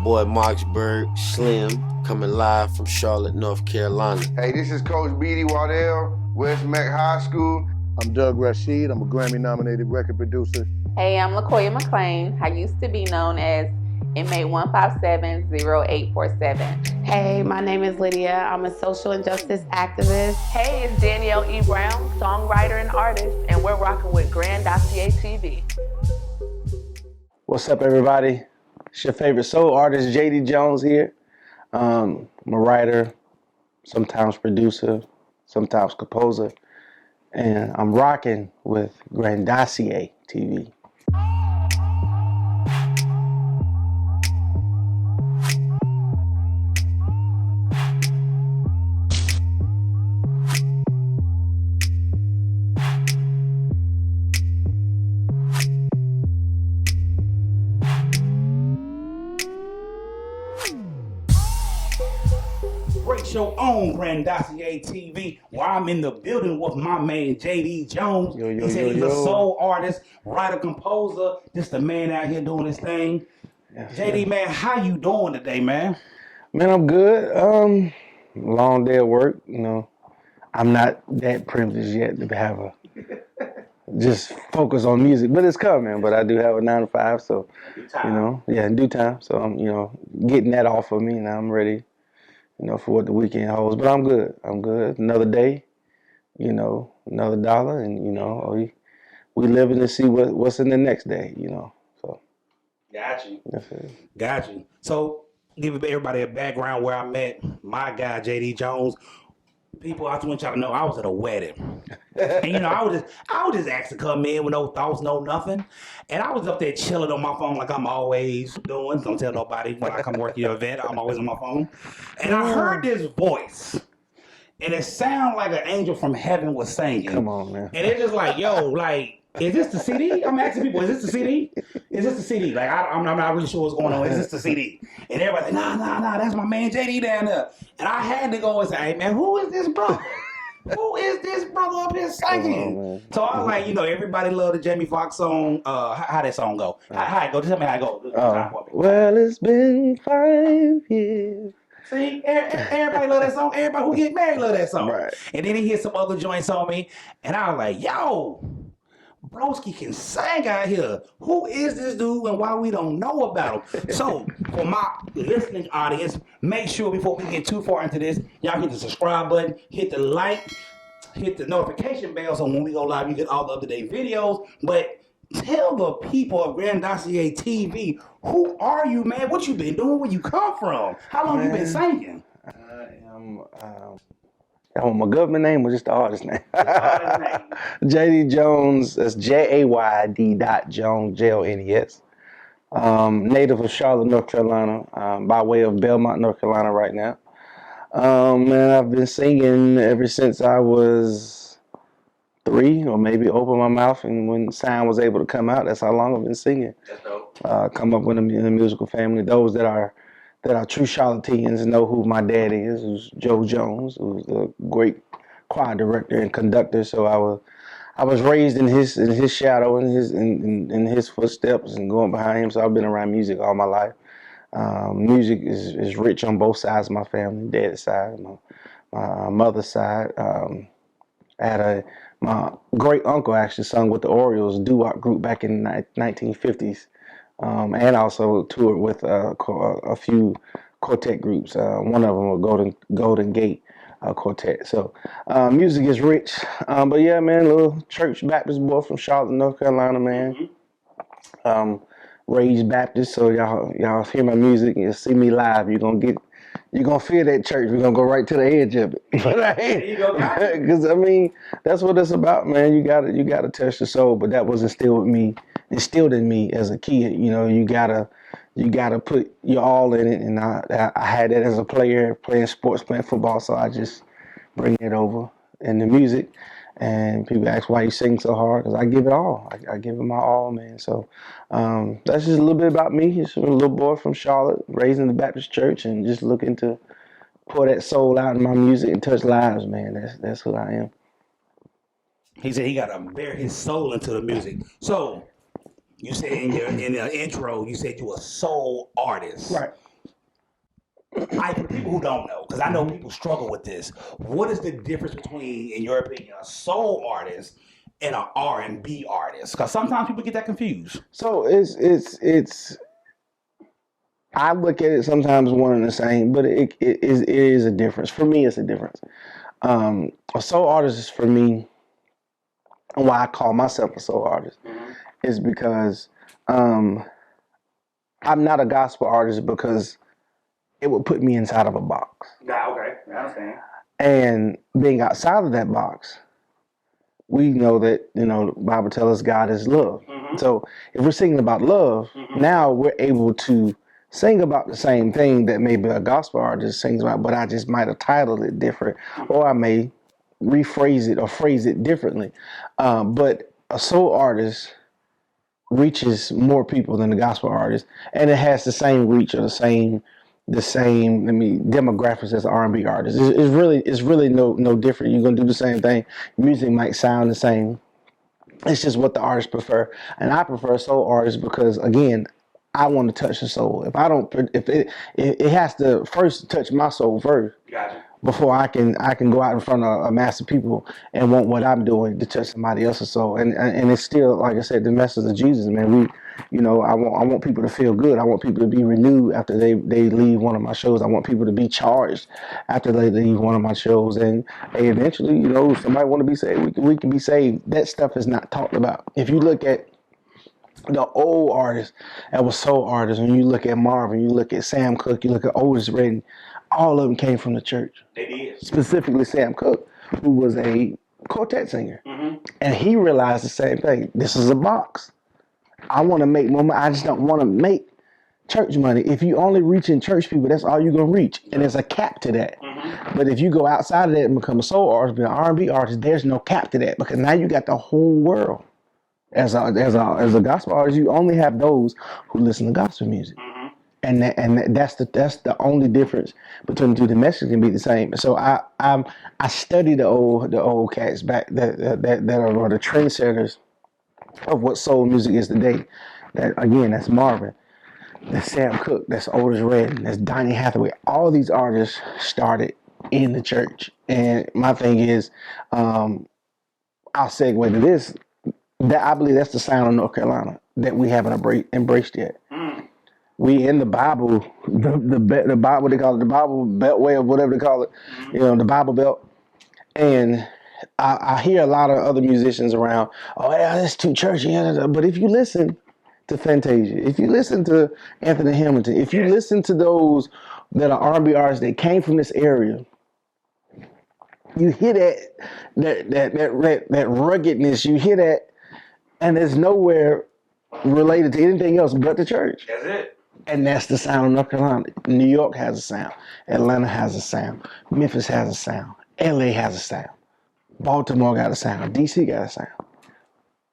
boy Marksburg, Slim, coming live from Charlotte, North Carolina. Hey, this is Coach BD Waddell, West Mac High School. I'm Doug Rashid. I'm a Grammy-nominated record producer. Hey, I'm LaKoya McClain. I used to be known as Inmate 1570847. Hey, my name is Lydia. I'm a social injustice activist. Hey, it's Danielle E. Brown, songwriter and artist, and we're rocking with Grandosiá TV. What's up, everybody? It's your favorite soul artist, JayDJones here. I'm a writer, sometimes producer, sometimes composer, and I'm rocking with Grandosiá TV. Great show on Grandosiá TV, where I'm in the building with my man JayDJones. He said he's a soul artist, writer, composer. Just a man out here doing his thing. Yes, JD, man, how you doing today, man? Man, I'm good. Long day of work. You know, I'm not that privileged yet to have a just focus on music, but it's coming. But I do have a 9 to 5, so you know, yeah, in due time. So I'm, you know, getting that off of me, and I'm ready, you know, for what the weekend holds. But I'm good. I'm good. Another day, you know, another dollar, and you know, we living to see what's in the next day, you know. So got you. Got you. So give everybody a background where I met my guy JayDJones. People, I just want y'all to know I was at a wedding, and you know, I was just asked to come in with no thoughts, no nothing, and I was up there chilling on my phone like I'm always doing. Don't tell nobody when I come work your event. I'm always on my phone, and I heard this voice, and it sounded like an angel from heaven was singing. Come on, man! And it's just like, yo, like. Is this the CD? I'm asking people, is this the CD? Is this the CD? Like, I'm not really sure what's going on. Is this the CD? And everybody's like, nah, that's my man JD down there. And I had to go and say, hey, man, who is this brother? Who is this brother up here singing? So I was like, you know, everybody loved the Jamie Foxx song. How that song go? How it go? Just tell me how it go. Well, it's been 5 years. See, everybody love that song. Everybody who get married love that song. Right. And then he hit some other joints on me. And I was like, yo, Broski can sing out here. Who is this dude and why we don't know about him? So, for my listening audience, make sure before we get too far into this, y'all hit the subscribe button, hit the like, hit the notification bell so when we go live, you get all the up-to-date videos. But tell the people of Grandosiá TV, who are you, man? What you been doing? Where you come from? How long you been singing? My government name or just the artist name? JayDJones, that's JayD.Jones, Jones. Native of Charlotte, North Carolina, by way of Belmont, North Carolina right now. Man, I've been singing ever since I was 3, or maybe open my mouth, and when sound was able to come out, that's how long I've been singing. That's dope. Come up in a musical family. Those that are true Charlotteans know who my dad is, who's Joe Jones, who's a great choir director and conductor. So I was raised in his shadow, in his footsteps, and going behind him. So I've been around music all my life. Music is rich on both sides of my family, dad's side, my mother's side. My great uncle actually sung with the Orioles doo-wop group back in the 1950s. And also toured with a few quartet groups. One of them was Golden Gate Quartet. So music is rich. But yeah, man, little church Baptist boy from Charlotte, North Carolina, man. Raised Baptist, so y'all hear my music and you'll see me live. You're gonna feel that church. We're gonna go right to the edge of it. Because I mean, that's what it's about, man. You gotta touch the soul. But that was instilled in me as a kid. You know, you gotta put your all in it. And I had that as a player, playing sports, playing football. So I just bring it over in the music. And people ask why you sing so hard, because I give it all. I give it my all, man. So that's just a little bit about me. Just a little boy from Charlotte, raised in the Baptist church, and just looking to pour that soul out in my music and touch lives, man. That's who I am. He said he got to bear his soul into the music. So you said in the intro, you said you a soul artist. Right. for people who don't know, because I know people struggle with this. What is the difference between, in your opinion, a soul artist and an R&B artist? Because sometimes people get that confused. So it's. I look at it sometimes one and the same, but it is a difference. For me, it's a difference. A soul artist is for me, and why I call myself a soul artist is because I'm not a gospel artist because it would put me inside of a box. Yeah, okay, I understand. And being outside of that box, we know that, the Bible tells us God is love. So if we're singing about love, now we're able to sing about the same thing that maybe a gospel artist sings about, but I just might have titled it different, or I may rephrase it or phrase it differently. But a soul artist reaches more people than the gospel artist, and it has the same reach or the same demographics as an R&B artist. It's really no different. You're gonna do the same thing. Music might sound the same. It's just what the artists prefer, and I prefer soul artists because, again, I want to touch the soul. If it has to first touch my soul first. Gotcha. Before I can go out in front of a mass of people and want what I'm doing to touch somebody else's soul. And it's still, like I said, the message of Jesus, man. I want people to feel good. I want people to be renewed after they leave one of my shows. I want people to be charged after they leave one of my shows. And eventually, if somebody want to be saved, we can be saved. That stuff is not talked about. If you look at the old artists that were soul artists, when you look at Marvin, you look at Sam Cooke, you look at Otis Redding, all of them came from the church. They did. Specifically Sam Cooke, who was a quartet singer. And he realized the same thing. This is a box. I want to make money. I just don't want to make church money. If you only reach in church people, that's all you're going to reach. And there's a cap to that. But if you go outside of that and become a soul artist, be an R&B artist, there's no cap to that, because now you got the whole world. As a gospel artist, you only have those who listen to gospel music. And that's the only difference between the two. The message can be the same. So I study the old cats back that are the trendsetters of what soul music is today. That's Marvin, that's Sam Cooke, that's Otis Redding, that's Donny Hathaway. All these artists started in the church. And my thing is, I'll segue to this. That I believe that's the sound of North Carolina that we haven't embraced yet. We in the Bible, the Bible, what they call it, the Bible Beltway or whatever they call it, the Bible Belt. And I hear a lot of other musicians around, oh yeah, that's too churchy. But if you listen to Fantasia, if you listen to Anthony Hamilton, if you listen to those that are R&B artists that came from this area, you hear that ruggedness, you hear that. And it's nowhere related to anything else but the church. That's it. And that's the sound of North Carolina. New York has a sound. Atlanta has a sound. Memphis has a sound. LA has a sound. Baltimore got a sound. DC got a sound.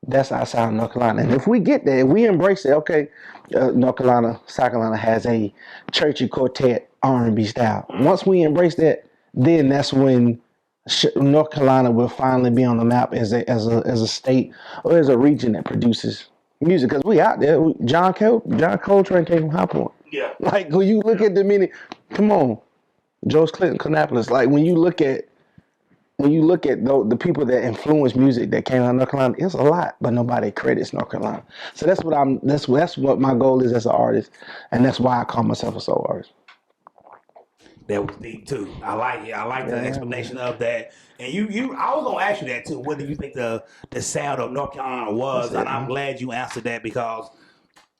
That's our sound of North Carolina. And if we get there, if we embrace it, okay, North Carolina, South Carolina has a churchy quartet R&B style. Once we embrace that, then that's when North Carolina will finally be on the map as a state or as a region that produces music. Because we out there. John Coltrane came from High Point. Yeah. Like when you look at the many, come on, George Clinton, Kannapolis. Like when you look at the people that influence music that came out of North Carolina, it's a lot, but nobody credits North Carolina. So that's what my goal is as an artist, and that's why I call myself a soul artist. That was deep too. I like it. I like the explanation of that. And I was gonna ask you that too. What do you think the sound of North Carolina was? And I'm glad you answered that, because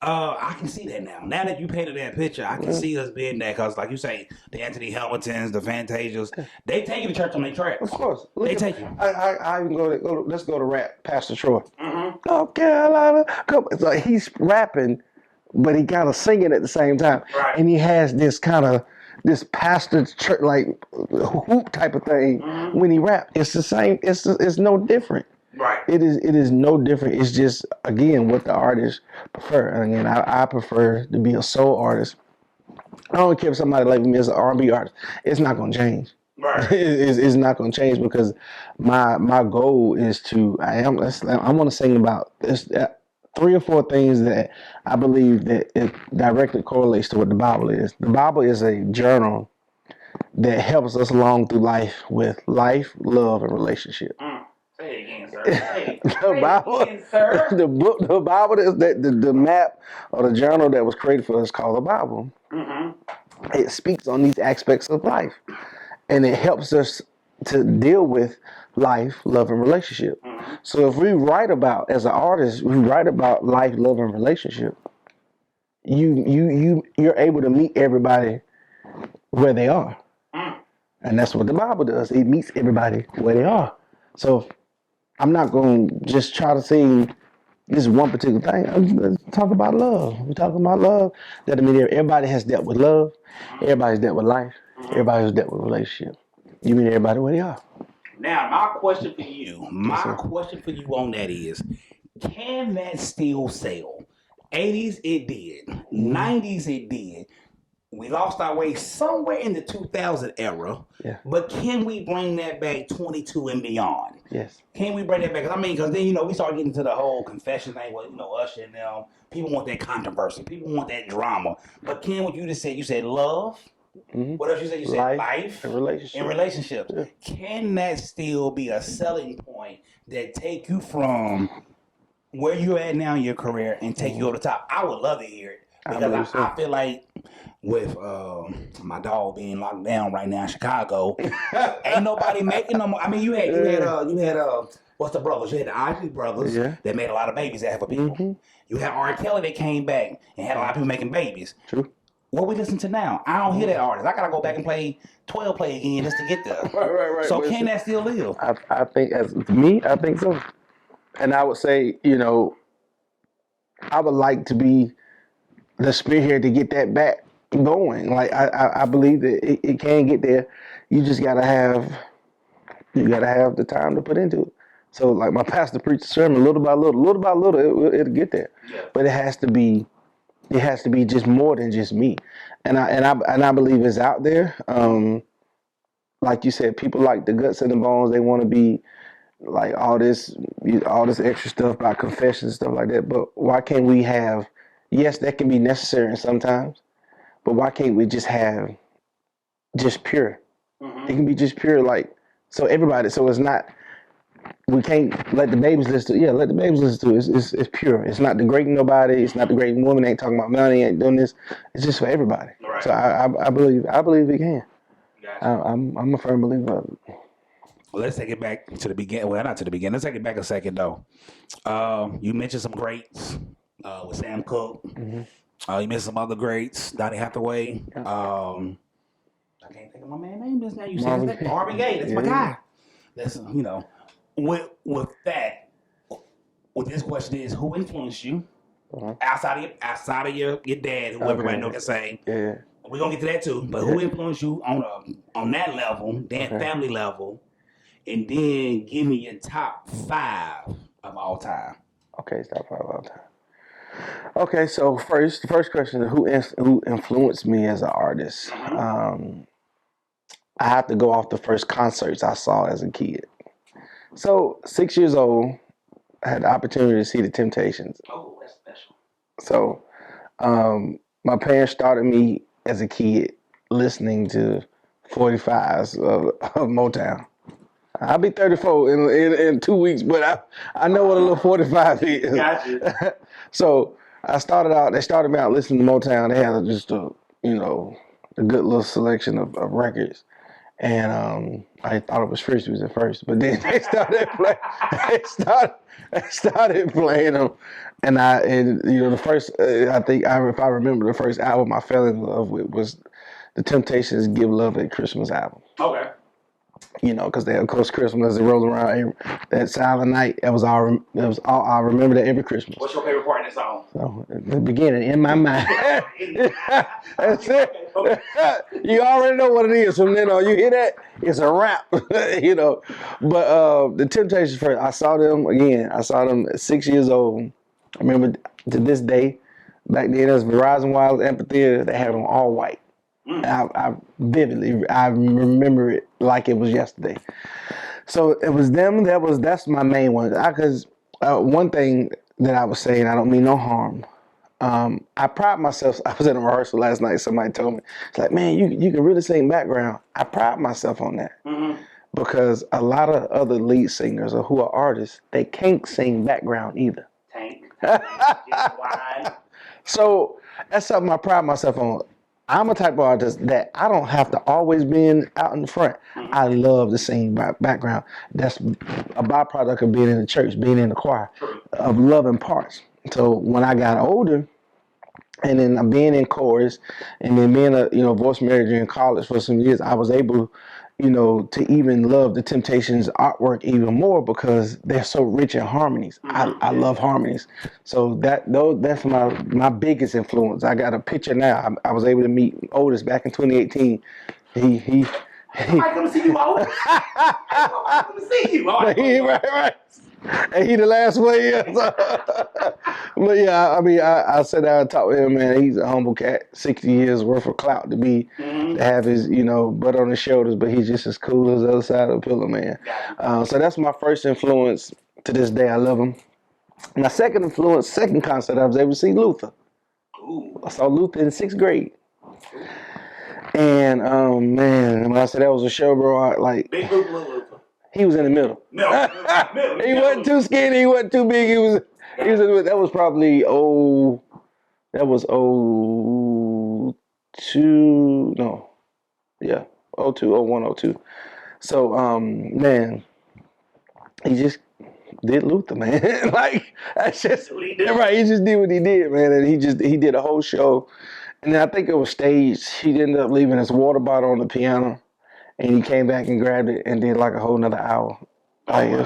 I can see that now. Now that you painted that picture, I can see us being there. Because like you say, the Anthony Hamiltons, the Fantasias, they taking the church on their tracks. Of course, they take it. I even go. Let's go to rap. Pastor Troy. North Carolina, come. It's like he's rapping, but he kind of singing at the same time, right. And he has this kind of this pastor church like hoop type of thing when he rap. It's the same. It's no different. Right. It is no different. It's just, again, what the artists prefer. And again, I prefer to be a soul artist. I don't care if somebody like me is an R&B artist. It's not going to change. Right. It's not going to change, because my goal is to I want to sing about this. 3 or 4 things that I believe that it directly correlates to what the Bible is. The Bible is a journal that helps us along through life with life, love, and relationship. Say it again, sir. Say it. The Bible, again, sir. the Bible is the map or the journal that was created for us called the Bible. It speaks on these aspects of life, and it helps us to deal with life, love, and relationship. So if we write about, as an artist, we write about life, love, and relationship, you're able to meet everybody where they are. And that's what the Bible does. It meets everybody where they are. So I'm not going to just try to say this one particular thing. Let's talk about love. We're talking about love. That means everybody has dealt with love. Everybody's dealt with life. Everybody's dealt with relationship. You meet everybody where they are. Now, my question for you on that is, can that still sell? 80s, it did. 90s, it did. We lost our way somewhere in the 2000 era. Yeah. But can we bring that back 22 and beyond? Yes. Can we bring that back? Because then, we start getting to the whole confession thing with, Usher and them. People want that controversy. People want that drama. But Ken, what you just said, you said love. What else you said? You said life and relationship. And relationships. Yeah. Can that still be a selling point that take you from where you're at now in your career and take you over the top? I would love to hear it. Because I feel like with my dog being locked down right now in Chicago, ain't nobody making no more. I mean, you had what's the brothers? You had the Isley brothers that made a lot of babies that for people. You had R. Kelly that came back and had a lot of people making babies. True. What we listen to now? I don't hear that artist. I gotta go back and play 12 play again just to get there. Right. So can that still live? I think, as me, I think so. And I would say, I would like to be the spearhead to get that back going. Like I believe that it can get there. You just gotta have the time to put into it. So like my pastor preached a sermon, little by little, it'll get there. Yeah. But it has to be just more than just me. And I believe it's out there. Like you said, people like the guts and the bones. They want to be like all this extra stuff about confessions and stuff like that. But why can't we have? Yes, that can be necessary sometimes, but why can't we just have just pure? It can be just pure, like, so everybody. So it's not. We can't let the babies listen to. Yeah, let the babies listen to it. It's pure. It's not degrading nobody. It's not degrading women. Ain't talking about money. Ain't doing this. It's just for everybody. Right. So I believe it can. Gotcha. I'm a firm believer of it. Well, let's take it back to the beginning. Well, not to the beginning. Let's take it back a second though. You mentioned some greats with Sam Cooke. You mentioned some other greats, Donny Hathaway. I can't think of my man's name just now. You said his name, Marvin Gaye. That's my guy. That's with that. What this question is: who influenced you outside of your dad, who everybody know can sing? Yeah. We're gonna get to that too. But who influenced you on that level, that family level, and then give me your top 5 of all time. Okay, top 5 of all time. Okay, so the first question is who influenced me as an artist? I have to go off the first concerts I saw as a kid. So 6 years old, I had the opportunity to see the Temptations. Oh, that's special. So my parents started me as a kid listening to 45s of Motown. I'll be 34 in 2 weeks, but I know what a little 45 is. Gotcha. So they started me out listening to Motown. They had just a good little selection of records. And I thought it was First Music at first, but then they started playing them. And the first, if I remember, the first album I fell in love with was the Temptations' "Give Love at Christmas" album. Okay. Because they, of course, Christmas, they roll around that Silent Night. That was all I remember that every Christmas. What's your favorite part in that song? So, at the beginning, in my mind. That's it. Okay. You already know what it is. From then on, you hear that, it's a wrap. But the Temptations first, I saw them at 6 years old. I remember to this day, back then, it was Verizon Wireless Amphitheater. They had them all white. I vividly remember it like it was yesterday. So it was them. That's my main one. Because one thing that I would say, and I don't mean no harm. I pride myself. I was in a rehearsal last night. Somebody told me, it's like, man, you can really sing background. I pride myself on that because a lot of other lead singers or who are artists, they can't sing background either. So that's something I pride myself on. I'm a type of artist that I don't have to always be out in the front. I love to sing background. That's a byproduct of being in the church, being in the choir, of loving parts. So when I got older, and then being in chorus, and then being a voice manager in college for some years, I was able, to even love the Temptations artwork even more because they're so rich in harmonies. I love harmonies, so that's my biggest influence. I got a picture now. I was able to meet Otis back in 2018. He. I come to see you, Otis. I come to see you. Right. And he the last one here. But yeah, I mean, I sat down and talked with him, man. He's a humble cat, 60 years worth of clout to have his, butt on his shoulders, but he's just as cool as the other side of the pillow, man. So that's my first influence to this day. I love him. My second influence, second concert, I was able to see Luther. I saw Luther in 6th grade. And man, when I said that was a show, bro, Big Luther, little Luther. He was in the middle. He wasn't too skinny. He wasn't too big. He was. That was probably That was 02. No, yeah, 02, 01, 02. So man, he just did Luther, man. Like that's just right. He just did what he did, man, and he did a whole show. And then I think it was staged. He ended up leaving his water bottle on the piano. And he came back and grabbed it and did like a whole nother hour. Like it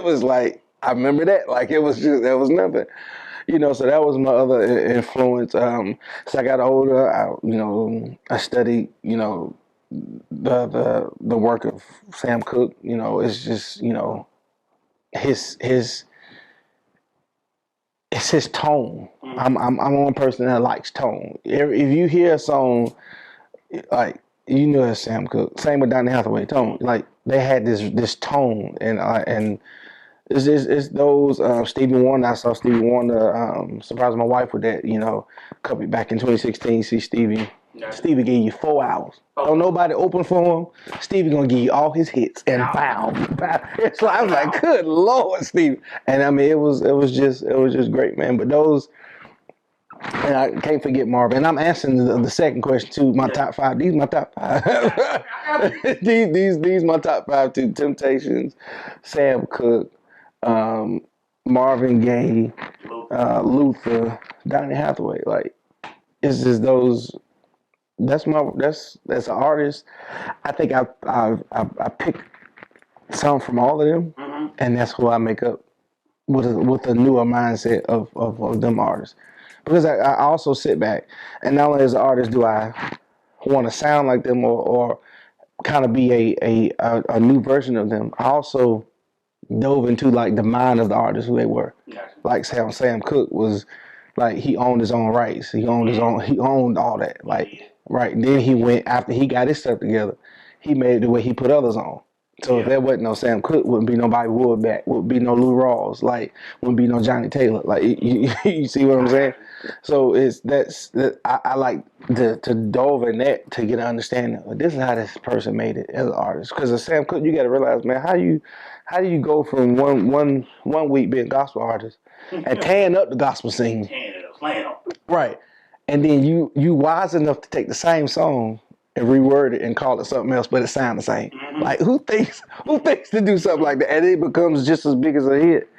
was like, I remember that. Like that was nothing. So that was my other influence. So I got older, I studied, the work of Sam Cooke. It's just, it's his tone. I'm one person that likes tone. If you hear a song, like, it's Sam Cooke. Same with Donny Hathaway. Tone, like they had this tone, and it's those Stevie Wonder. I saw Stevie Wonder. Surprised my wife with that. Couple back in 2016. See Stevie. Stevie gave you 4 hours. Don't nobody open for him. Stevie gonna give you all his hits and pow. It's like I was like, good Lord, Stevie. And I mean, it was just great, man. But those. And I can't forget Marvin. And I'm answering the second question too. My top 5. These my top 5. these my top 5 too. Temptations, Sam Cooke, Marvin Gaye, Luther, Donny Hathaway. Like it's just those. That's an artist. I think I pick some from all of them, and that's who I make up with a newer mindset of them artists. Because I also sit back, and not only as an artist do I want to sound like them or kind of be a new version of them, I also dove into like the mind of the artist, who they were. Like Sam Cooke was like, he owned his own rights. He owned all that. Like, right. And then he went, after he got his stuff together, he made it the way he put others on. So if there wasn't no Sam Cooke, wouldn't be no Bobby Woodback, wouldn't be no Lou Rawls, like wouldn't be no Johnny Taylor. Like you see what I'm saying? So I like to dove in that to get an understanding. This is how this person made it as an artist. Because of Sam Cooke, you got to realize, man, how do you go from one week being a gospel artist and tearing up the gospel scene, right? And then you wise enough to take the same song and reword it and call it something else, but it sounds the same. Like who thinks to do something like that, and it becomes just as big as a hit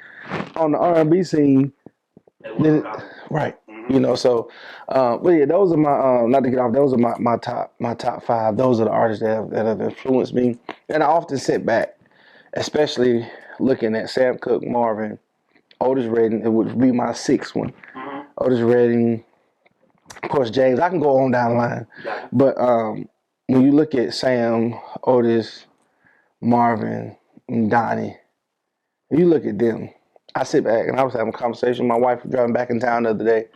on the R&B scene? Right. So but yeah, those are my not to get off. Those are my top 5. Those are the artists that have influenced me, and I often sit back, especially looking at Sam Cooke, Marvin, Otis Redding. It would be my 6th one. Otis Redding. Of course, James. I can go on down the line, but when you look at Sam, Otis, Marvin, and Donnie, you look at them. I sit back and I was having a conversation with my wife driving back in town the other day,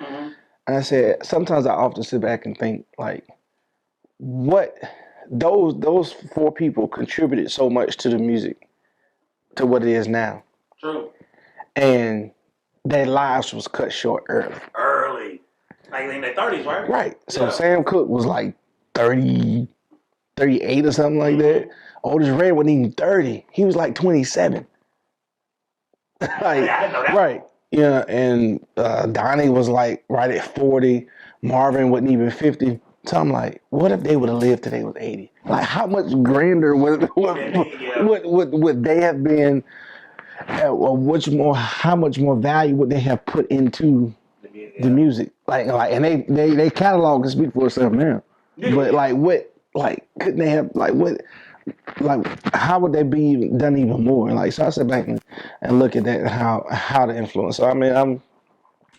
and I said sometimes I often sit back and think like, what those 4 people contributed so much to the music, to what it is now. True. And their lives was cut short early. Early. Like in their 30s, right? Right. So Yeah. Sam Cooke was like 30, 38 or something like that. Otis Red wasn't even 30. He was like 27. Like, I didn't know that. right. Yeah, and Donnie was like right at 40. Marvin wasn't even 50. So I'm like, what if they would have lived till they was 80? Like, how much grander would they have been? How much more value would they have put into the music? And they catalog can speak for itself now. But couldn't they have how would they be done even more? So I sit back and look at that, how the influence. So I mean,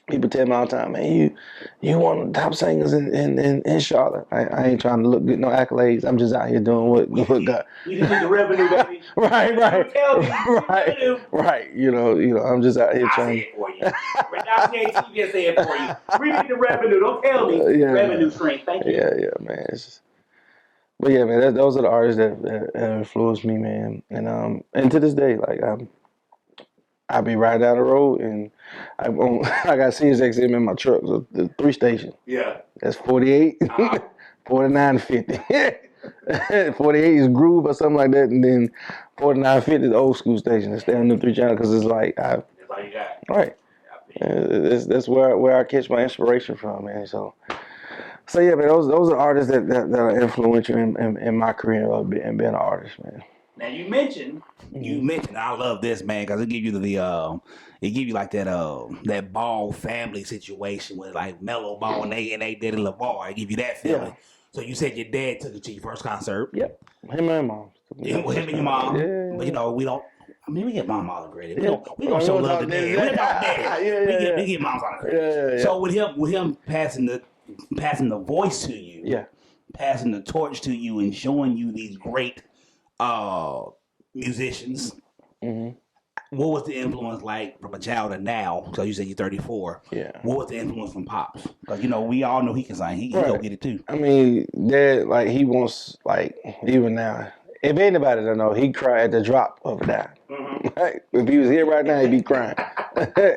people tell me all the time, man, you one of the top singers in Charlotte. I ain't trying to look good, no accolades. I'm just out here doing what God. We just need the revenue, baby. Right. Revenue. Right. You know, I'm just out here trying. I say it for you. Grandosiá TV say it for you. We need the revenue. Don't tell me. Revenue stream. Thank you. Yeah, man. But yeah, man, those are the artists that influenced me, man. And to this day, I be riding down the road and I got SiriusXM in my truck, so the 3 station. Yeah. That's 48, 49, 50. 48 is Groove or something like that, and then 49, 50 is the old school station. I stay on the 3 channel because it's like that's all you got. Right. That's where I catch my inspiration from, man. So yeah, man, those are artists that are influential in my career of being an artist, man. Now you mentioned, I love this, man, because it give you like that ball family situation with like Mellow Ball and they did a LeVar. I give you that feeling. Yeah. So you said your dad took you to your first concert. Yep. Him and mom. Him and your mom. Yeah. But we don't. I mean, we get mom all the credit. Yeah. We don't show love to dad. We don't dad. We get moms all the credit. Yeah. So with him passing the voice to you, passing the torch to you, and showing you these great musicians. Mm-hmm. What was the influence like from a child to now? So you said you're 34. Yeah. What was the influence from Pops? Because we all know he can sing. He go get it too. I mean, Dad, he wants, even now, if anybody don't know, he cried at the drop of a dime. Mm-hmm. Right? If he was here right now, he'd be crying.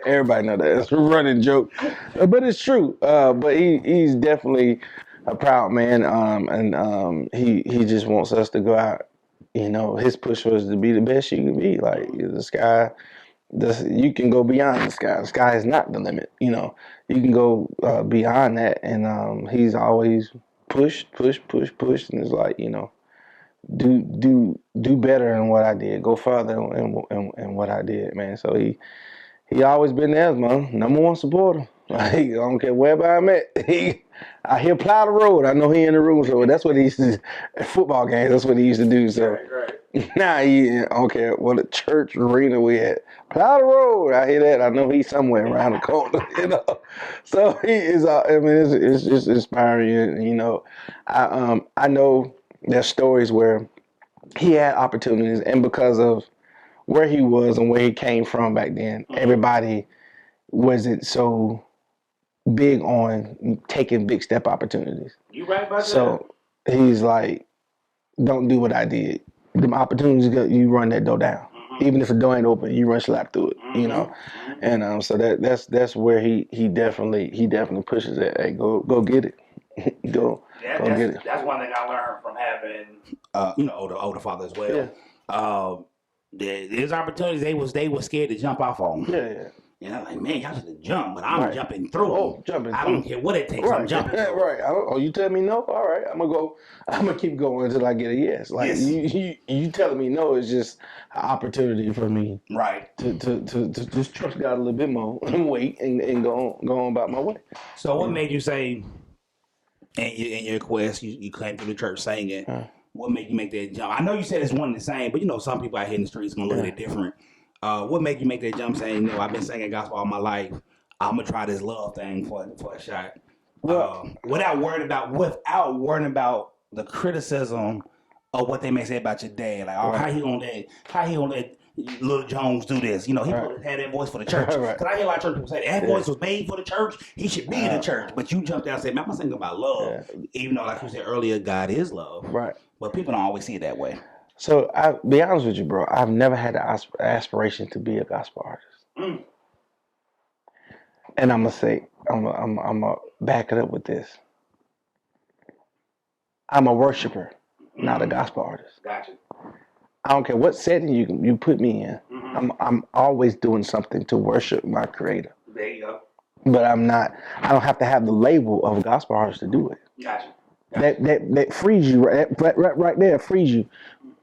Everybody know that. It's a running joke, but it's true. But he's definitely a proud man, and he just wants us to go out. His push was to be the best you can be. The sky, you can go beyond the sky. The sky is not the limit. You can go beyond that. And he's always pushed, and it's like, do better than what I did. Go further in what I did, man. So he always been there, man. Number one supporter. I don't care wherever I'm at. He'll plow the road. I know he in the room, so that's what he used to do. At football games, that's what he used to do. So now he don't care what church arena we at. Plow the road. I hear that. I know he's somewhere around the corner. So he is. It's just inspiring. I know there's stories where he had opportunities, and because of where he was and where he came from back then, everybody wasn't so big on taking big step opportunities. You right about that? So he's like, don't do what I did. Them opportunities, you run that door down. Mm-hmm. Even if the door ain't open, you run slap through it. Mm-hmm. And so that's where he definitely pushes it. Hey, go get it. go get it. That's one thing I learned from having older father as well. Yeah. There's opportunities they were scared to jump off on. Yeah. And I'm like, man, y'all should have jumped, but I'm jumping through. I don't care what it takes. Right. I'm jumping through. Right. You tell me no? All right. I'm gonna keep going until I get a yes. You telling me no is just an opportunity for me. Right. To just trust God a little bit more and wait and go on about my way. So what made you say in your quest, you came to the church singing, what made you make that jump? I know you said it's one and the same, but some people out here in the streets gonna look at it different. What made you make that jump saying, I've been singing gospel all my life. I'm going to try this love thing for a shot. Without worrying about the criticism of what they may say about your dad. Like, how he gonna let Little Jones do this? He had that voice for the church. Because I hear a lot of church people say, that voice was made for the church. He should be in the church. But you jumped out and said, man, I'm singing about love. Even though, like you said earlier, God is love. Right. But people don't always see it that way. So I'll be honest with you, bro. I've never had the aspiration to be a gospel artist. And I'm gonna back it up with this. I'm a worshiper, not a gospel artist. Gotcha. I don't care what setting you put me in. Mm-hmm. I'm always doing something to worship my creator. There you go. But I don't have to have the label of a gospel artist to do it. Gotcha. That frees you, right there, frees you.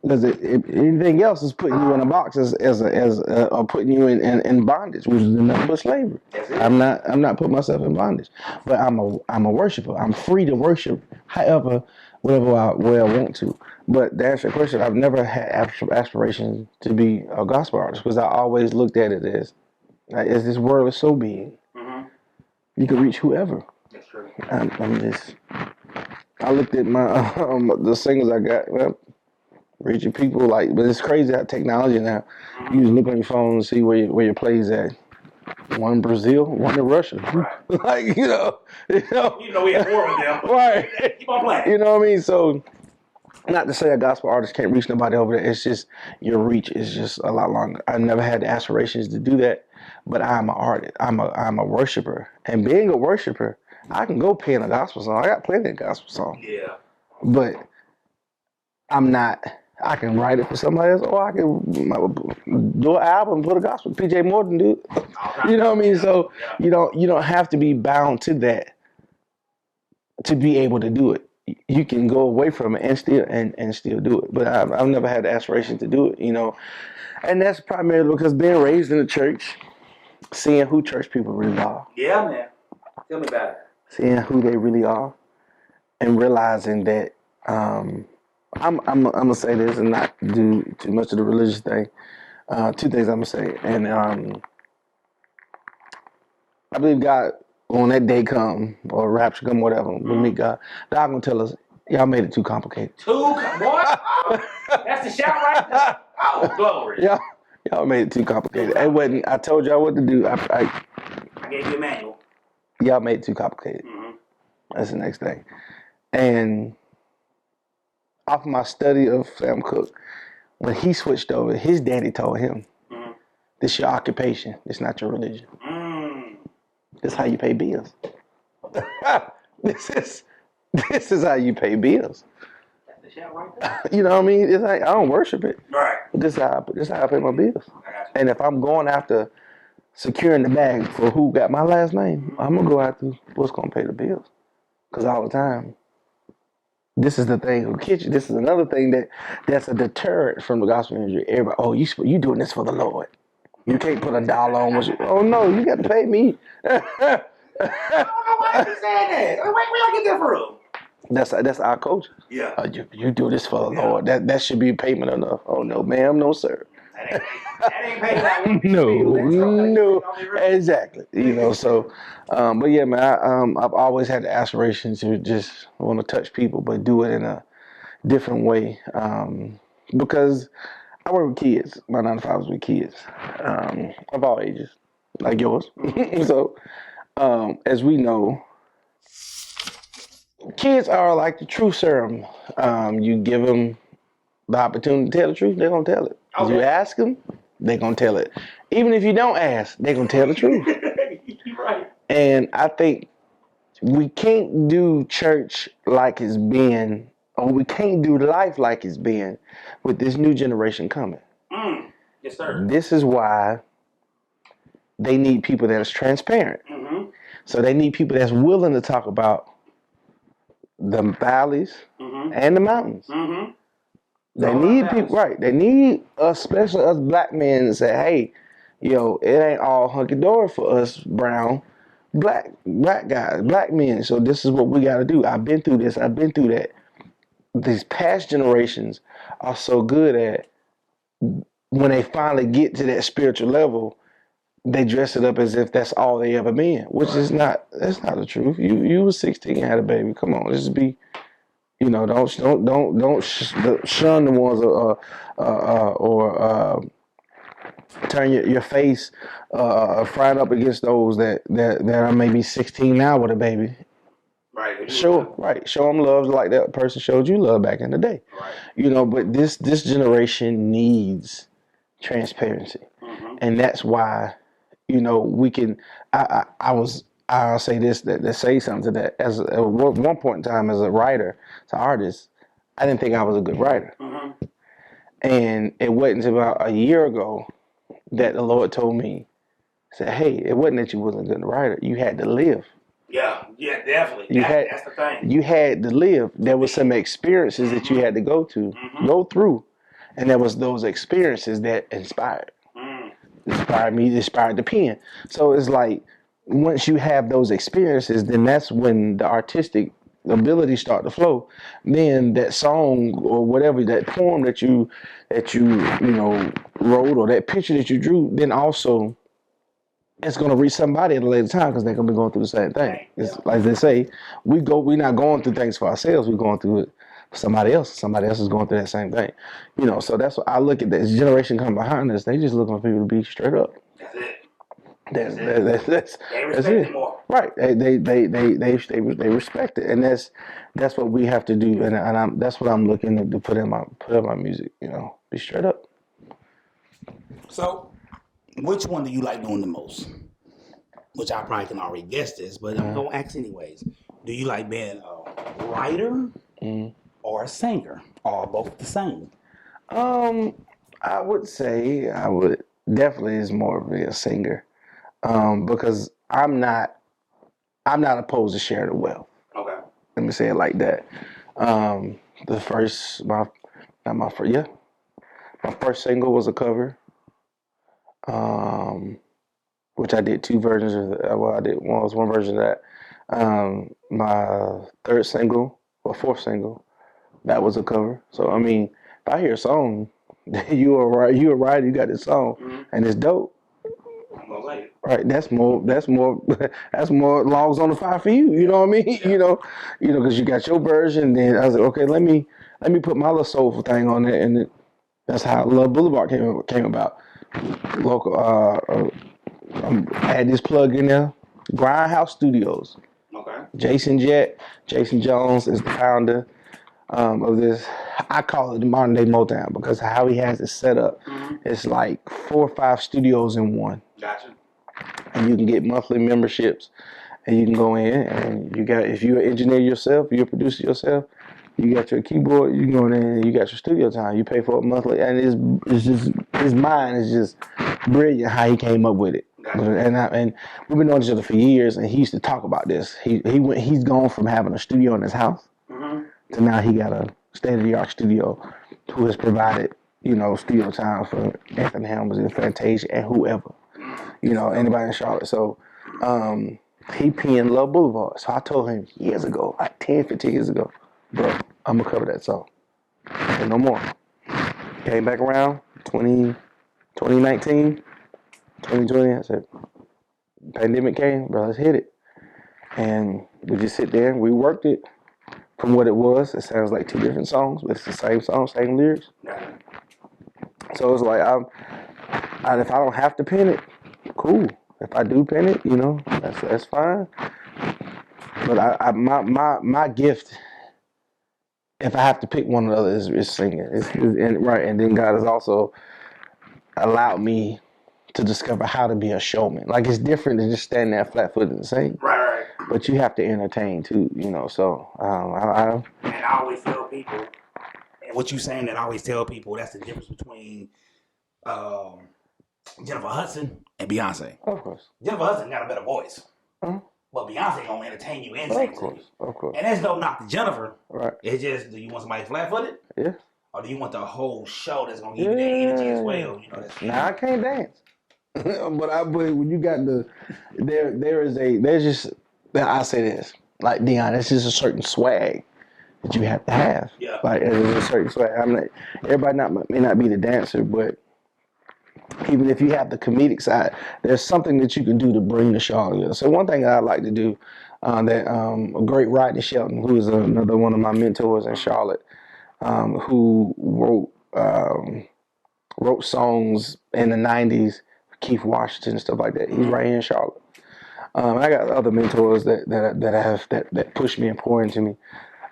Because anything else is putting you in a box or putting you in bondage, which is nothing but slavery. I'm not putting myself in bondage, but I'm a worshiper. I'm free to worship, however, whatever I want to. But to answer your question, I've never had aspirations to be a gospel artist because I always looked at it as this world is so big, you can reach whoever. That's true. I looked at my the singles I got. Well, reaching people but it's crazy how technology now. You just look on your phone and see where your plays at. One in Brazil, one in Russia. Right. you know we have war with them. Right. Keep on playing. You know what I mean? So, not to say a gospel artist can't reach nobody over there. It's just your reach is just a lot longer. I never had the aspirations to do that, but I'm an artist. I'm a worshiper, and being a worshiper, I can go pen a gospel song. I got plenty of gospel songs. Yeah. But I'm not. I can write it for somebody else, or I can do an album, put a gospel. PJ Morton do it. You know what I mean? So you don't have to be bound to that to be able to do it. You can go away from it and still do it. But I've never had the aspiration to do it, and that's primarily because being raised in the church, seeing who church people really are. Yeah, man. Tell me about it. Seeing who they really are, and realizing that. I'm gonna say this and not do too much of the religious thing. Two things I'm gonna say, and I believe God, when that day come or rapture come, whatever, we meet God. God gonna tell us, y'all made it too complicated. What? That's the shout right there. Oh, glory. Y'all made it too complicated. It wasn't. I told y'all what to do. I gave you a manual. Y'all made it too complicated. That's the next thing, and. Off my study of Sam Cooke, when he switched over, his daddy told him, "This is your occupation. It's not your religion. This is how you pay bills. This is how you pay bills." That's the shout right there. You know what I mean? It's like I don't worship it. Right. This is how I pay my bills. And if I'm going after securing the bag for who got my last name, I'm gonna go after what's gonna pay the bills. Because all the time. This is the thing. This is another thing that's a deterrent from the gospel industry. Everybody, you doing this for the Lord. You can't put $1 on what you. Oh no, you got to pay me. I don't know why you saying that. Where y'all get that from? That's our culture. Yeah. You do this for the Lord. That should be payment enough. Oh no, ma'am, no sir. That ain't paid out. No, exactly. So, but yeah, man, I've always had the aspiration to just want to touch people, but do it in a different way. Because I work with kids. My 9 to 5 is with kids of all ages, like yours. So, as we know, kids are like the truth serum. You give them the opportunity to tell the truth, they're gonna tell it. Okay. You ask them, they're gonna tell it. Even if you don't ask, they're gonna tell the truth. You're right. And I think we can't do church like it's been, or we can't do life like it's been with this new generation coming. Yes, sir. This is why they need people that is transparent. So they need people that's willing to talk about the valleys and the mountains. They need people, right? They need us, especially us black men, to say, "Hey, it ain't all hunky dory for us brown, black guys, black men. So this is what we got to do. I've been through this. I've been through that." These past generations are so good at when they finally get to that spiritual level, they dress it up as if that's all they ever been, which is not. That's not the truth. You was 16 and had a baby. Come on, just be. Don't shun the ones or turn your face fried up against those that are maybe 16 now with a baby. Right. Show them love like that person showed you love back in the day. Right. But this generation needs transparency, and that's why you know, we can. I'll say this that say something to that. As at one point in time, as a writer, as an artist, I didn't think I was a good writer, and it wasn't about a year ago that the Lord told me, said, "Hey, it wasn't that you wasn't a good writer. You had to live. Yeah, definitely. That's the thing. You had to live. There was some experiences that you had to go through, and there was those experiences that inspired me, inspired the pen. So it's like once you have those experiences, then that's when the artistic abilities start to flow. Then that song or whatever, that poem that you wrote, or that picture that you drew, then also it's going to reach somebody at a later time because they're going to be going through the same thing. It's, like they say, we're not going through things for ourselves. We're going through it for somebody else. Somebody else is going through that same thing. You know, so that's what I look at. This generation coming behind us. They just looking for people to be straight up. That's it. That's They respect it more. Right. They respect it, and that's what we have to do. And that's what I'm looking to put in my music. You know, be straight up. So, which one do you like doing the most? Which I probably can already guess this, but I'm gonna ask anyways. Do you like being a writer or a singer, or both the same? I would say I would definitely is more of a singer, because I'm not opposed to sharing the wealth. Okay. Let me say it like that. My first single was a cover. Which I did two versions of. I did one version of that. My fourth single, that was a cover. So I mean, if I hear a song, you a writer, you got this song, and it's dope. I'm gonna like it. Right, that's more logs on the fire for you. You know what I mean? Yeah. You know, because you got your version. Then I was like, okay, let me put my little soulful thing on it, and that's how Love Blvd came about. Local, I had this plug in there, Grindhouse Studios. Okay. JayDJones is the founder of this. I call it the modern day Motown because how he has it set up, it's like 4 or 5 studios in one. Gotcha. And you can get monthly memberships, and you can go in and if you're an engineer yourself, you're a producer yourself, you got your keyboard, you go in and you got your studio time. You pay for it monthly, and it's just his mind is just brilliant how he came up with it. And we've been knowing each other for years, and he used to talk about this. He's gone from having a studio in his house to now he got a state-of-the-art studio who has provided, studio time for Anthony Helms and Fantasia and whoever, anybody in Charlotte. So he penned Love Blvd. So I told him years ago, like 10, 15 years ago, bro, I'm going to cover that song. And no more. Came back around 2019, 2020. I said, pandemic came, bro, let's hit it. And we just sit there and we worked it from what it was. It sounds like 2 different songs, but it's the same song, same lyrics. So it's like, if I don't have to pen it, cool. If I do pen it, that's fine. But my gift, if I have to pick one or the other, is singing. And then God has also allowed me to discover how to be a showman. Like, it's different than just standing there flat-footed and sing. Right. But you have to entertain too, So And I always tell people, and what you saying that I always tell people, that's the difference between Jennifer Hudson and Beyonce. Of course. Jennifer Hudson got a better voice. But Beyonce gonna entertain you and sing to you. Of course. And there's no knock to Jennifer. Right. It's just, do you want somebody flat-footed? Yeah. Or do you want the whole show that's gonna give you that energy as well? Nah, I can't dance. but when you got I say this, like Dion, it's just a certain swag that you have to have. Yeah. Like, there's a certain swag. Everybody may not be the dancer, but even if you have the comedic side, there's something that you can do to bring the show together. So one thing that I like to do, a great Rodney Shelton, who is another one of my mentors in Charlotte, who wrote songs in the 90s, Keith Washington and stuff like that. He's right here in Charlotte. I got other mentors that push me and pour into me.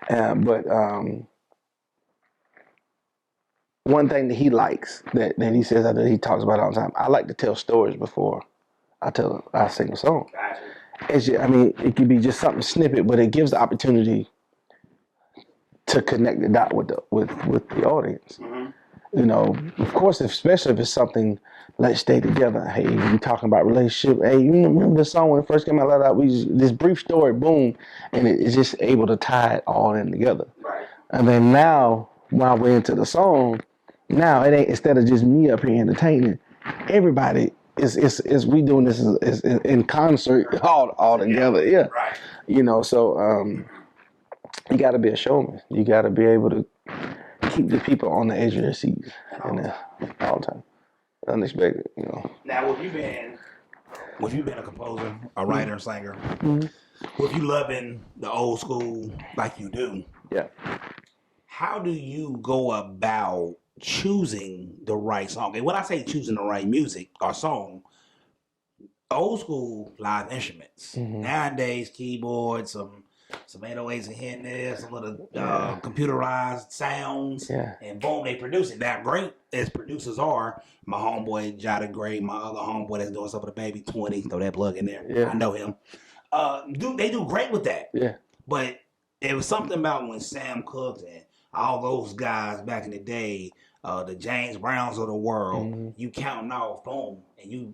But one thing that he likes, that he says that he talks about all the time, I like to tell stories before I sing a song. Gotcha. It's just, I mean, it could be just something snippet, but it gives the opportunity to connect the dot with the audience. You know, of course, especially if it's something, let's stay together. Hey, we talking about relationship. Hey, you remember the song when it first came out? This brief story, boom, and it's just able to tie it all in together. Right. And then now, while we're into the song, now it ain't, instead of just me up here entertaining, everybody is we doing this is in concert all together. Yeah. Right. You know, so you got to be a showman. You got to be able to keep the people on the edge of their seats and all the time. Unexpected, you know. Now, if you've been a composer, a writer, singer, Mm-hmm. if you loving the old school like you do, Yeah. how do you go about choosing the right song? And when I say choosing the right music or song, old school live instruments. Nowadays, keyboards, some 808s in here and there, some of the computerized sounds, and boom, they produce it. Now, great as producers are, my homeboy Jada Gray, my other homeboy that's doing stuff with the Baby 20, throw that plug in there. Yeah. I know him. They do great with that. Yeah. But it was something about when Sam Cooke and all those guys back in the day, the James Browns of the world, you counting off, boom, and you,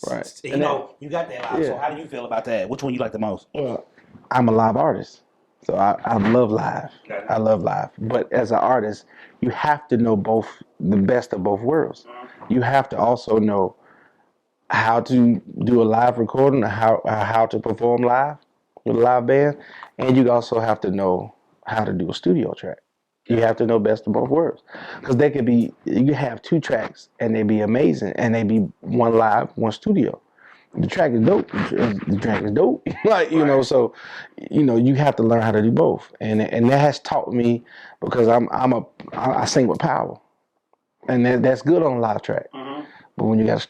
Right. you know, you got that live. So how do you feel about that? Which one you like the most? Well, I'm a live artist, so I love live. Okay. I love live. But as an artist, you have to know the best of both worlds. You have to also know how to do a live recording, or how to perform live with a live band, and you also have to know how to do a studio track. You have to know best of both worlds, because you have 2 tracks and they be amazing, and they be one live, one studio. The track is dope. The track is dope. Like, you know, so, you know, you have to learn how to do both, and that has taught me, because I sing with power, and that's good on a live track. But when you got a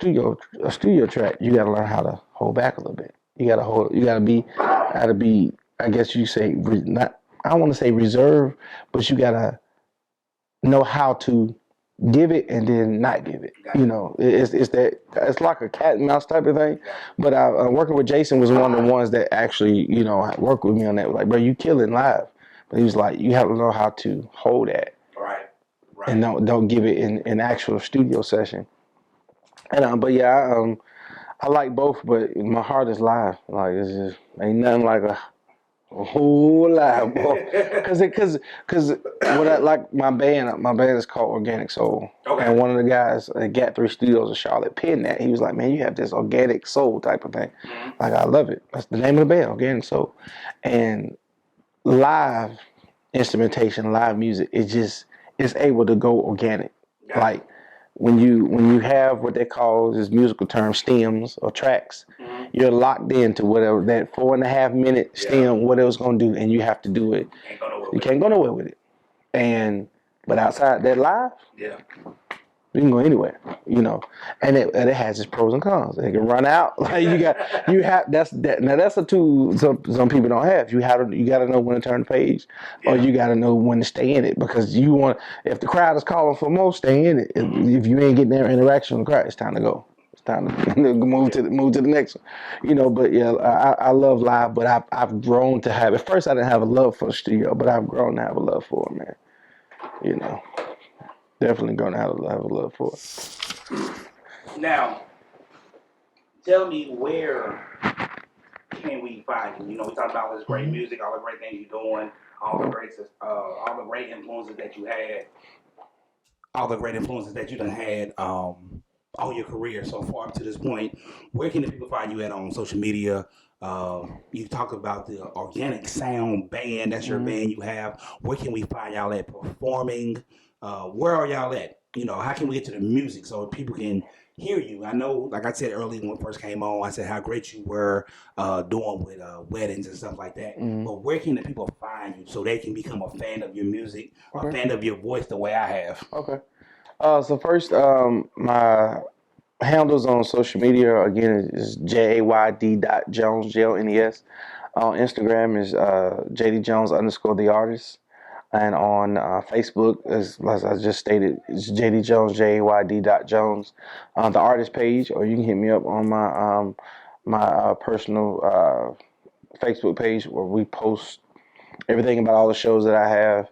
studio track, you got to learn how to hold back a little bit. You got to be. I guess you say not. I don't want to say reserved, but you got to know how to give it and then not give it. You know, it's like a cat and mouse type of thing. But working with Jason was one of the ones that actually, you know, worked with me on that. Like, bro, you killing live. But he was like, you have to know how to hold that. Right. And don't give it in actual studio session. And but yeah, I like both, but my heart is live. Like, it's just ain't nothing like a whole live, boy. Cause what I like, my band is called Organic Soul. Okay. And one of the guys at Gat 3 Studios in Charlotte penned that. He was like, man, you have this organic soul type of thing. Like, I love it. That's the name of the band, Organic Soul. And live instrumentation, live music, it's able to go organic. Yeah. Like, when you have what they call this musical term stems or tracks, you're locked into whatever that 4.5 minute stem, what it was gonna do, and you have to do it. You can't go nowhere with it. But outside that live, you can go anywhere, you know. And it has its pros and cons. It can run out. Like, that's a tool some people don't have. You got to know when to turn the page, or you got to know when to stay in it, because if the crowd is calling for more, stay in it. If you ain't getting their interaction with the crowd, it's time to go. It's time to move to the next one, you know. But yeah, I love live, but I've grown to have. At first, I didn't have a love for the studio, but I've grown to have a love for it, man. You know. Definitely gonna have a love for it. Now, tell me, where can we find you? You know, we talked about all this great music, all the great things you're doing, all the great influences that you had, all the great influences that you done had all your career so far up to this point. Where can the people find you at on social media? You talk about the Organic Sound band. That's your band you have. Where can we find y'all at performing? Where are y'all at? You know, how can we get to the music so people can hear you? I know, like I said earlier when we first came on, I said how great you were doing with weddings and stuff like that. But where can the people find you so they can become a fan of your music or a fan of your voice the way I have? Okay. So first, my handles on social media, again, is JayD.Jones, JONES. On Instagram is JayDJones _ the artist. And on Facebook, as I just stated, it's JayDJones, JayD.Jones, the artist page, or you can hit me up on my personal Facebook page where we post everything about all the shows that I have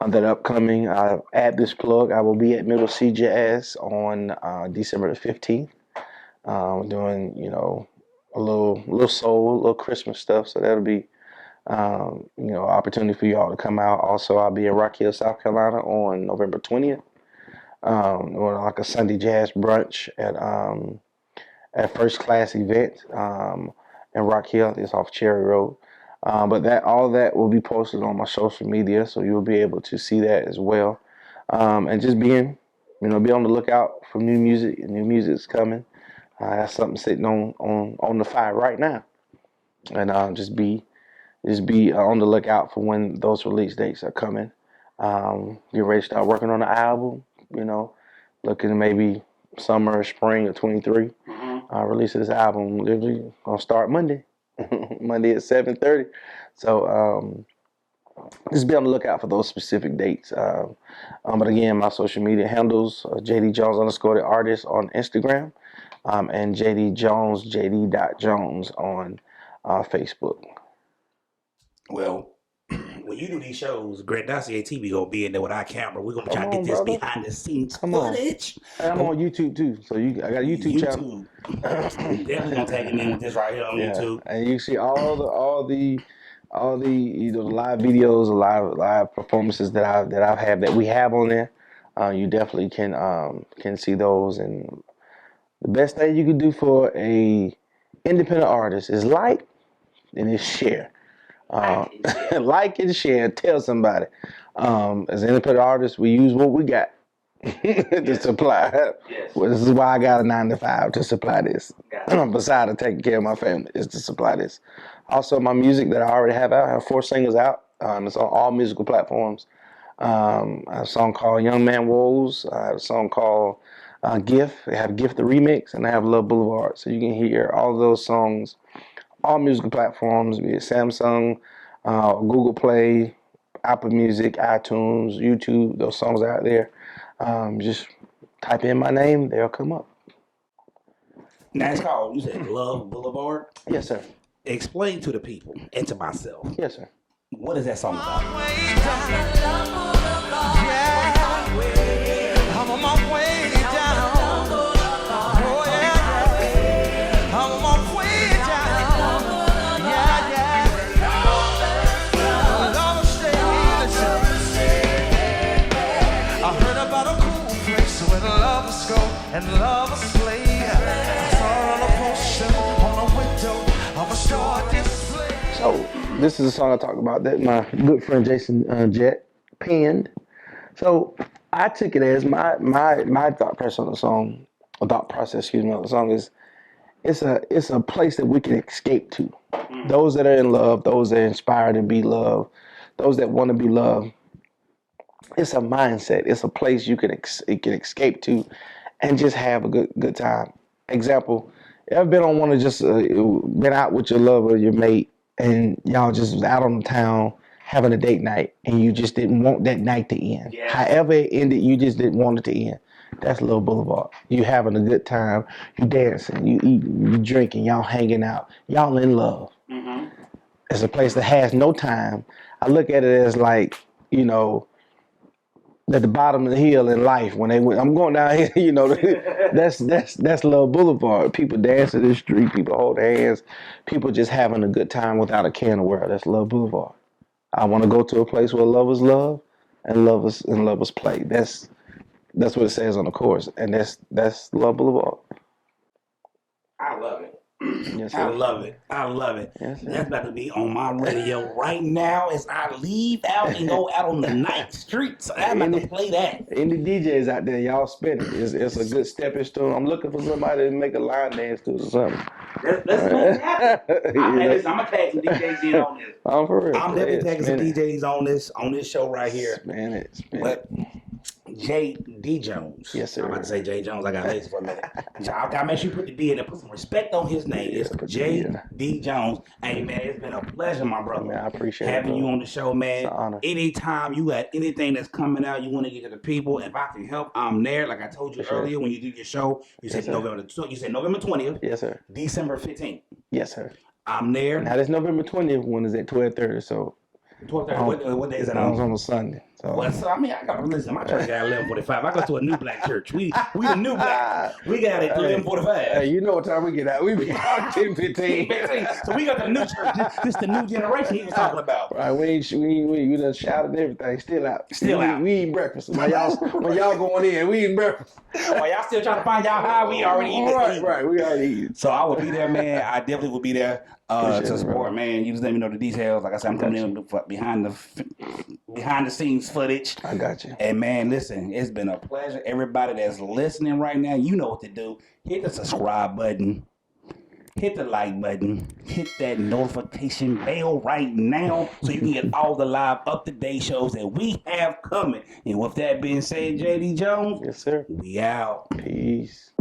that are upcoming. Add this plug. I will be at Middle C Jazz on December the 15th, doing a little soul, a little Christmas stuff. So that'll be opportunity for y'all to come out. Also, I'll be in Rock Hill, South Carolina on November 20th, or like a Sunday jazz brunch at First Class event in Rock Hill. It's off Cherry Road. But all of that will be posted on my social media, so you'll be able to see that as well. And just be on the lookout for new music. New music's coming. I have something sitting on the fire right now, and just be on the lookout for when those release dates are coming. Get ready to start working on the album. Looking maybe summer or spring of 23. Release of this album literally gonna start Monday. Monday at 7:30. So just be on the lookout for those specific dates. But again, my social media handles JayDJones _ the artist on Instagram, and JayDJones, JayD.Jones on Facebook. Well, when you do these shows, Grandosiá TV gonna be in there with our camera. We're gonna try to get this brother. behind the scenes Come on. footage. And I'm on YouTube too, so I got a YouTube channel. Definitely gonna tag him in with this right here on YouTube. And you see all the live videos, live performances that I've had that we have on there. You definitely can see those. And the best thing you can do for a independent artist is like and is share. Like and share. Tell somebody. As an independent artist, we use what we got to supply. Yes. Well, this is why I got a 9 to 5 to supply this. Besides taking care of my family, is to supply this. Also, my music that I already have out, I have 4 singles out. It's on all musical platforms. I have a song called Young Man Woes. I have a song called Gift. I have Gift the Remix, and I have Love Blvd. So you can hear all of those songs, all musical platforms, be it Samsung, Google Play, Apple Music, iTunes, YouTube. Those songs are out there. Just type in my name, they'll come up. Now it's called, you said Love Blvd? Yes, sir. Explain to the people and to myself. Yes, sir. What is that song about? I'm on my way down. Oh yeah, I'm on my way down. Yeah. Love I heard about a cool place where lovers go and lovers play. I saw a poster on a window of a store display. So this is a song I talk about that my good friend Jason Jett penned. So I took it as my thought process on the song. The song is it's a place that we can escape to. Those that are in love, those that are inspired to be loved, those that want to be loved. It's a mindset. It's a place you can escape to, and just have a good time. Example: you ever been on one of just been out with your lover, your mate, and y'all just was out on the town having a date night, and you just didn't want that night to end. Yeah. However it ended, you just didn't want it to end. That's Love Blvd. You having a good time, you dancing, you eating, you drinking, y'all hanging out, y'all in love. Mm-hmm. It's a place that has no time. I look at it as like, at the bottom of the hill in life when I'm going down here, that's Love Blvd. People dance in the street, people hold hands, people just having a good time without a care in the world. That's Love Blvd. I want to go to a place where lovers love and lovers play. That's what it says on the chorus, and that's Love Blvd. I love it. Yes, I love it. Yes, that's about to be on my radio right now as I leave out and go out on the night streets. I'm about to play that. Any DJs out there, y'all spinning. It's a good stepping stone. I'm looking for somebody to make a line dance to or something. Let's make it happen. I'm going to tag some DJs in on this. I'm for real. I'm definitely tagging some DJs on this show right here. Spin it. But JayDJones. Yes, sir. I'm about to say JayDJones. I got lazy for a minute. I gotta make sure you put the D in there. Put some respect on his name. It's JayDJones. Hey man, it's been a pleasure, my brother. Man, I appreciate having you on the show, man. It's an honor. Anytime you got anything that's coming out, you want to get to the people. If I can help, I'm there. Like I told you earlier, when you do your show, you said November 20th. Yes, sir. December 15th. Yes, sir. I'm there. Now this November 20th one is at 12:30. So 12:30. What day is it on? It's on a Sunday. So. Well, so I mean, I got listen. My church got 11:45. I go to a new black church. We the new black. We got it 11:45. Hey, you know what time we get out? We be out 10:15. So we got the new church. This the new generation he was talking about. Right, we done shouted everything. Still out. We eat breakfast. When y'all going in, we eating breakfast. While y'all still trying to find y'all high, we already eating. Right. We already eating. So I will be there, man. I definitely will be there to support, man. You just let me know the details. Like I said, I'm coming in behind the scenes footage. I got you. And man, listen, it's been a pleasure. Everybody that's listening right now, you know what to do. Hit the subscribe button. Hit the like button. Hit that notification bell right now so you can get all the live up-to-date shows that we have coming. And with that being said, JayDJones, yes, sir. We out. Peace.